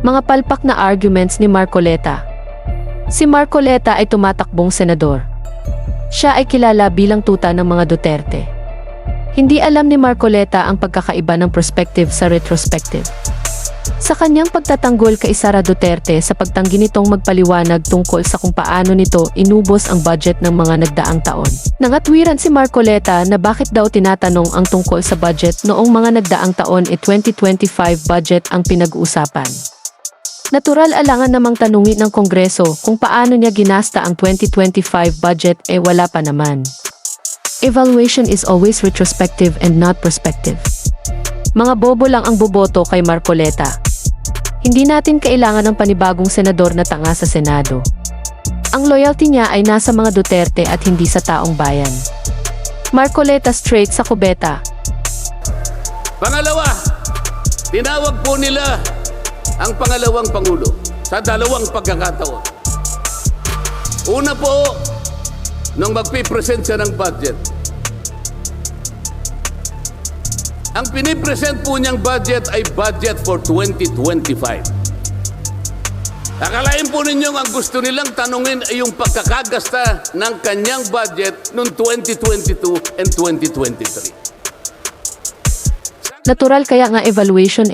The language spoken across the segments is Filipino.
Mga palpak na arguments ni Marcoleta. Si Marcoleta ay tumatakbong senador. Siya ay kilala bilang tuta ng mga Duterte. Hindi alam ni Marcoleta ang pagkakaiba ng perspective sa retrospective. Sa kanyang pagtatanggol kay Sara Duterte sa pagtanggi nitong magpaliwanag tungkol sa kung paano nito inubos ang budget ng mga nagdaang taon. Nangatwiran si Marcoleta na bakit daw tinatanong ang tungkol sa budget noong mga nagdaang taon 2025 budget ang pinag-uusapan. Natural alangan namang tanungin ng Kongreso kung paano niya ginasta ang 2025 budget wala pa naman. Evaluation is always retrospective and not prospective. Mga bobo lang ang boboto kay Marcoleta. Hindi natin kailangan ng panibagong senador na tanga sa Senado. Ang loyalty niya ay nasa mga Duterte at hindi sa taong bayan. Marcoleta straight sa kubeta. Pangalawa, tinawag po nila ang pangalawang Pangulo sa dalawang pagkakataon. Una po, nung magpipresent siya ng budget. Ang pinipresent po niyang budget ay budget for 2025. Akalain po ninyong ang gusto nilang tanungin ay yung pagkakagasta ng kanyang budget noong 2022 and 2023. Natural kaya nga evaluation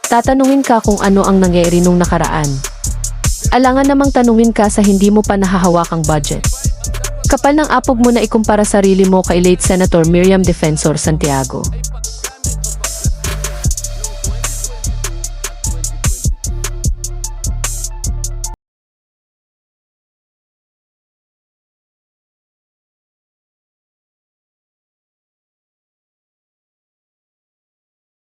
Tatanungin ka kung ano ang nangyari nung nakaraan. Alangan namang tanungin ka sa hindi mo pa nahahawakang budget. Kapal ng apog mo na ikumpara sarili mo kay late Senator Miriam Defensor Santiago.